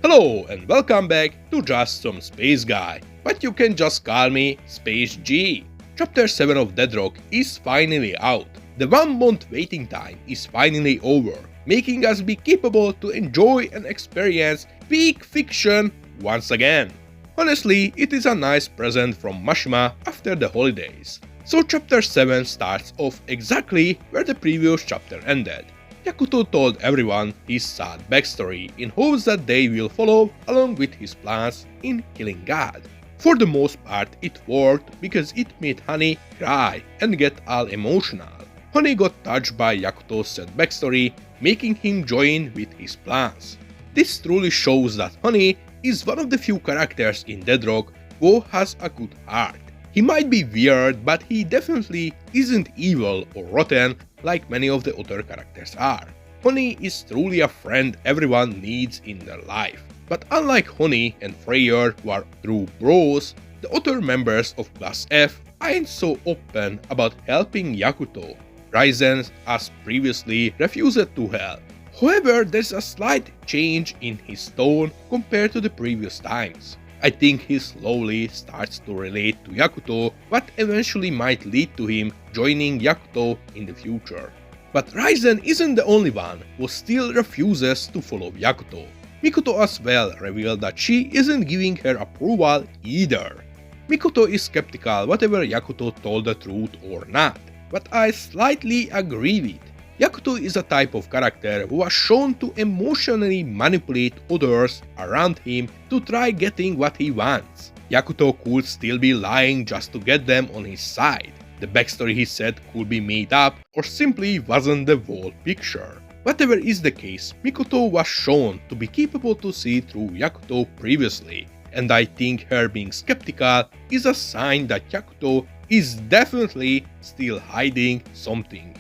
Hello and welcome back to Just Some Space Guy, but you can just call me Space G. Chapter 7 of Deadrock is finally out. The 1 month waiting time is finally over, making us be capable to enjoy and experience peak fiction once again. Honestly, it is a nice present from Mashima after the holidays. So chapter 7 starts off exactly where the previous chapter ended. Yakuto told everyone his sad backstory in hopes that they will follow along with his plans in killing God. For the most part it worked because it made Honey cry and get all emotional. Honey got touched by Yakuto's sad backstory, making him join with his plans. This truly shows that Honey is one of the few characters in Deadrock who has a good heart. He might be weird, but he definitely isn't evil or rotten like many of the other characters are. Honey is truly a friend everyone needs in their life. But unlike Honey and Freyr, who are true bros, the other members of Class F aren't so open about helping Yakuto. Raizen, as previously, refused to help. However, there's a slight change in his tone compared to the previous times. I think he slowly starts to relate to Yakuto, what eventually might lead to him joining Yakuto in the future. But Raizen isn't the only one who still refuses to follow Yakuto. Mikoto as well revealed that she isn't giving her approval either. Mikoto is skeptical whether Yakuto told the truth or not, but I slightly agree with. Yakuto is a type of character who was shown to emotionally manipulate others around him to try getting what he wants. Yakuto could still be lying just to get them on his side. The backstory he said could be made up or simply wasn't the whole picture. Whatever is the case, Mikoto was shown to be capable to see through Yakuto previously, and I think her being skeptical is a sign that Yakuto is definitely still hiding something.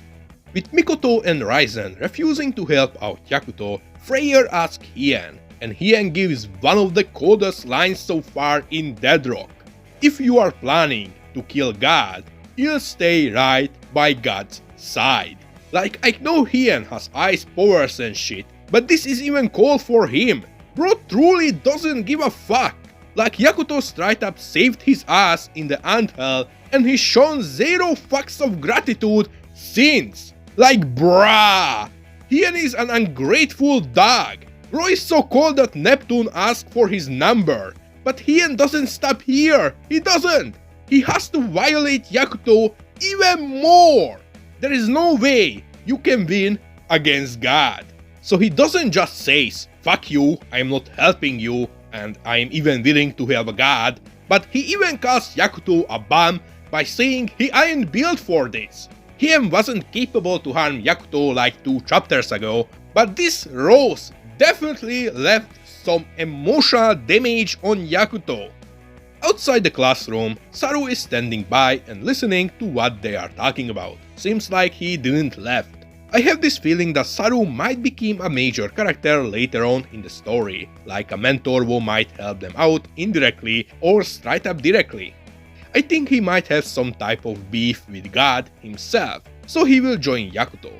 With Mikoto and Raizen refusing to help out Yakuto, Freyr asks Hien, and Hien gives one of the coldest lines so far in Deadrock. If you are planning to kill God, you'll stay right by God's side. Like, I know Hien has ice powers and shit, but this is even called for him. Bro truly doesn't give a fuck. Like, Yakuto straight up saved his ass in the anthell and he's shown zero fucks of gratitude since. Like, bruh! Hien is an ungrateful dog. Bro is so cold that Neptune asked for his number. But Hien doesn't stop here. He doesn't. He has to violate Yakuto even more. There is no way you can win against God. So he doesn't just say, fuck you, I'm not helping you, and I'm even willing to help God. But he even calls Yakuto a bum by saying he ain't built for this. Hien wasn't capable to harm Yakuto like 2 chapters ago, but this rose definitely left some emotional damage on Yakuto. Outside the classroom, Saru is standing by and listening to what they are talking about. Seems like he didn't left. I have this feeling that Saru might become a major character later on in the story, like a mentor who might help them out indirectly or straight up directly. I think he might have some type of beef with God himself, so he will join Yakuto.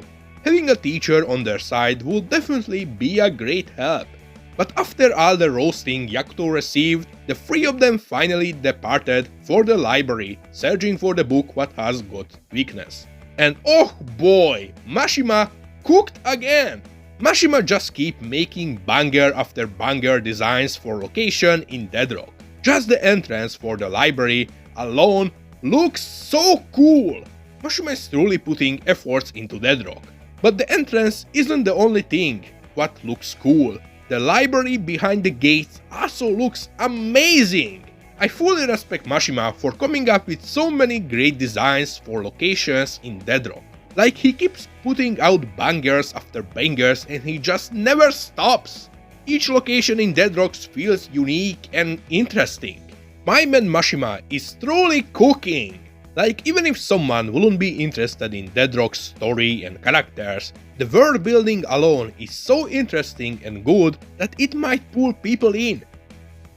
Having a teacher on their side will definitely be a great help. But after all the roasting Yakuto received, the 3 of them finally departed for the library, searching for the book what has got weakness. And oh boy, Mashima cooked again! Mashima just keep making banger after banger designs for location in Deadrock. Just the entrance for the library alone looks so cool. Mashima is truly putting efforts into Deadrock. But the entrance isn't the only thing what looks cool. The library behind the gates also looks amazing. I fully respect Mashima for coming up with so many great designs for locations in Deadrock. Like, he keeps putting out bangers after bangers and he just never stops. Each location in Deadrock feels unique and interesting. My man Mashima is truly cooking. Like, even if someone wouldn't be interested in Deadrock's story and characters, the world building alone is so interesting and good that it might pull people in.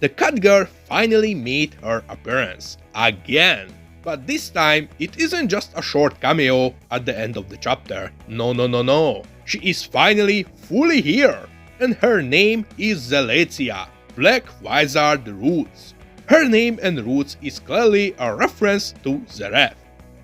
The Kugar finally made her appearance, again. But this time, it isn't just a short cameo at the end of the chapter. No. She is finally fully here. and her name is Zelecia, Black Wizard Roots. Her name and roots is clearly a reference to Zeref.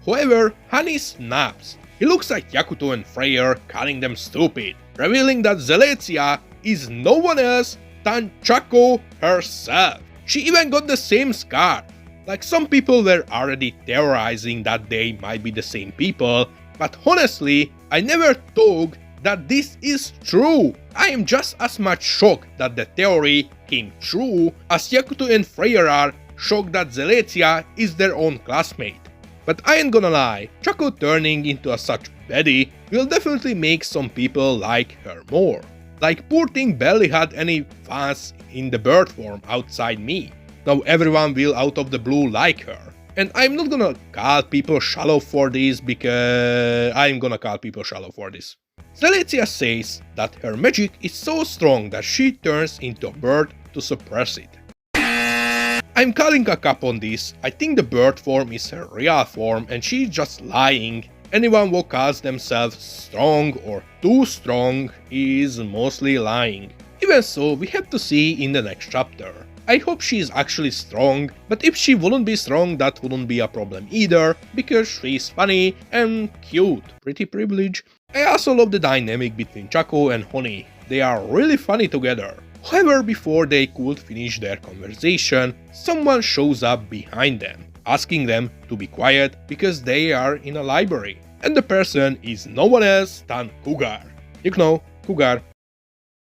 However, Honey snaps. He looks like Yakuto and Freyr, calling them stupid, revealing that Zelecia is no one else than Chako herself. She even got the same scar. Like, some people were already theorizing that they might be the same people, but honestly, I never thought that this is true. I am just as much shocked that the theory came true as Yakuto and Freyr are shocked that Zelecia is their own classmate. But I ain't gonna lie, Chako turning into such baddie will definitely make some people like her more. Like, poor thing barely had any fans in the bird form outside me. Now everyone will out of the blue like her. And I'm not gonna call people shallow for this because I'm gonna call people shallow for this. Zelecia says that her magic is so strong that she turns into a bird to suppress it. I'm calling a cap on this. I think the bird form is her real form and she's just lying. Anyone who calls themselves strong or too strong is mostly lying. Even so, we have to see in the next chapter. I hope she is actually strong, but if she wouldn't be strong, that wouldn't be a problem either, because she's funny and cute. Pretty privilege. I also love the dynamic between Chako and Honey. They are really funny together. However, before they could finish their conversation, someone shows up behind them, asking them to be quiet because they are in a library. And the person is no one else than Kugar. You know, Kugar.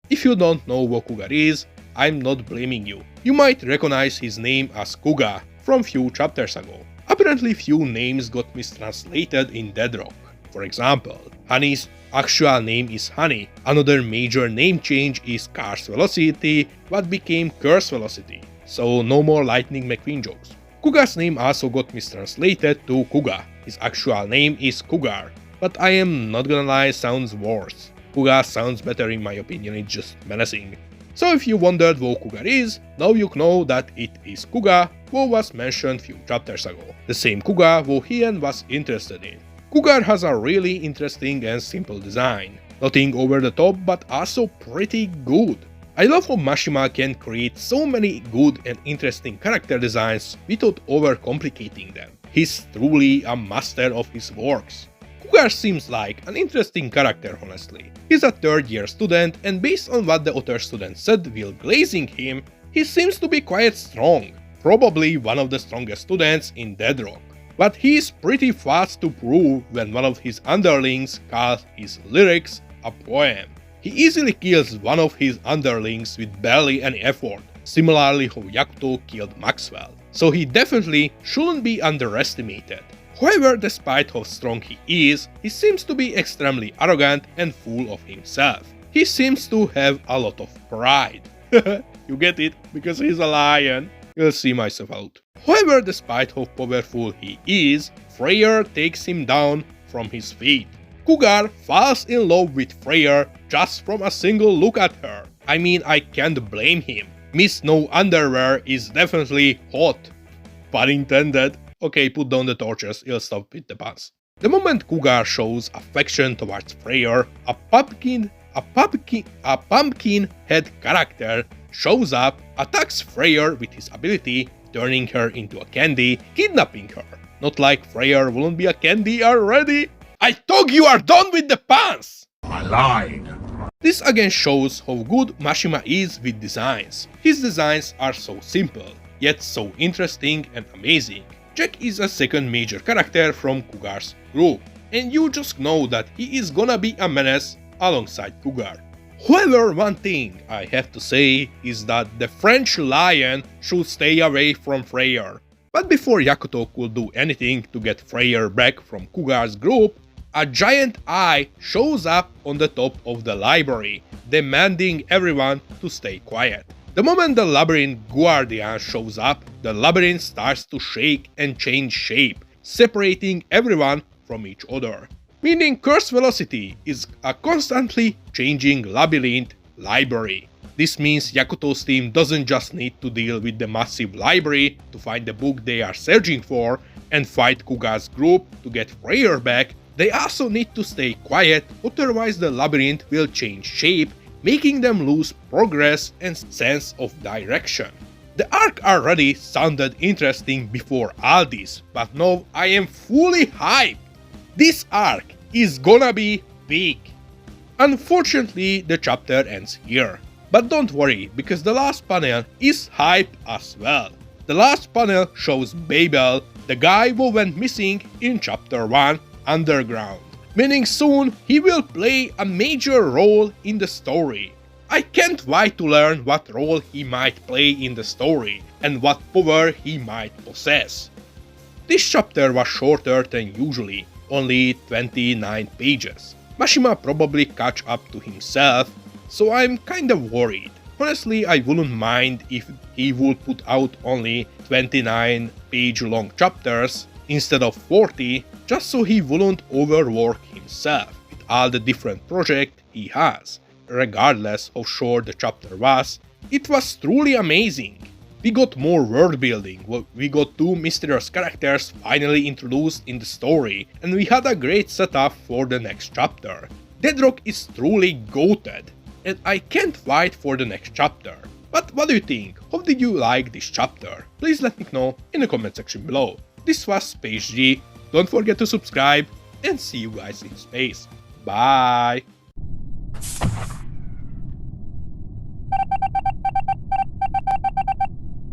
If you don't know what Kugar is, I'm not blaming you. You might recognize his name as Kugar from few chapters ago. Apparently few names got mistranslated in Deadrock. For example, Honey's actual name is Honey. Another major name change is Curse Velocity, what became Curse Velocity. So no more Lightning McQueen jokes. Kugar's name also got mistranslated to Kuga. His actual name is Kugar, but I am not gonna lie, sounds worse. Kugar sounds better in my opinion, it's just menacing. So if you wondered what Kugar is, now you know that it is Kugar who was mentioned few chapters ago. The same Kugar who Hien was interested in. Kugar has a really interesting and simple design. Nothing over the top, but also pretty good. I love how Mashima can create so many good and interesting character designs without overcomplicating them. He's truly a master of his works. Kugar seems like an interesting character, honestly. He's a third-year student, and based on what the other students said while glazing him, he seems to be quite strong. Probably one of the strongest students in Deadrock. But he's pretty fast to prove when one of his underlings calls his lyrics a poem. He easily kills one of his underlings with barely any effort, similarly how Yakuto killed Maxwell. So he definitely shouldn't be underestimated. However, despite how strong he is, he seems to be extremely arrogant and full of himself. He seems to have a lot of pride. You get it? Because he's a lion. You'll see myself out. However, despite how powerful he is, Freyr takes him down from his feet. Kugar falls in love with Freyr just from a single look at her. I mean, I can't blame him. Miss No Underwear is definitely hot. Pun intended. Okay, put down the torches, he'll stop with the puns. The moment Kugar shows affection towards Freyr, a pumpkin head character shows up, attacks Freyr with his ability, turning her into a candy, kidnapping her. Not like Freyr wouldn't be a candy already. I thought you are done with the puns! I lied. This again shows how good Mashima is with designs. His designs are so simple, yet so interesting and amazing. Jack is a second major character from Kugar's group, and you just know that he is gonna be a menace alongside Kugar. However, one thing I have to say is that the French lion should stay away from Freyr. But before Yakuto could do anything to get Freyr back from Kugar's group, a giant eye shows up on the top of the library, demanding everyone to stay quiet. The moment the labyrinth guardian shows up, the labyrinth starts to shake and change shape, separating everyone from each other. Meaning Curse Velocity is a constantly changing labyrinth library. This means Yakuto's team doesn't just need to deal with the massive library to find the book they are searching for and fight Kugar's group to get Freyr back, they also need to stay quiet, otherwise the labyrinth will change shape making them lose progress and sense of direction. The arc already sounded interesting before all this, but now I am fully hyped! This arc is gonna be big! Unfortunately, the chapter ends here. But don't worry, because the last panel is hyped as well. The last panel shows Bebel, the guy who went missing in chapter 1, Underground, meaning soon he will play a major role in the story. I can't wait to learn what role he might play in the story and what power he might possess. This chapter was shorter than usually, only 29 pages. Mashima probably catch up to himself, so I'm kinda worried. Honestly, I wouldn't mind if he would put out only 29 page long chapters instead of 40, just so he wouldn't overwork himself with all the different projects he has. Regardless how short the chapter was, it was truly amazing. We got more world building, we got 2 mysterious characters finally introduced in the story, and we had a great setup for the next chapter. Deadrock is truly goated, and I can't wait for the next chapter. But what do you think? How did you like this chapter? Please let me know in the comment section below. This was Space G, don't forget to subscribe, and see you guys in space. Bye!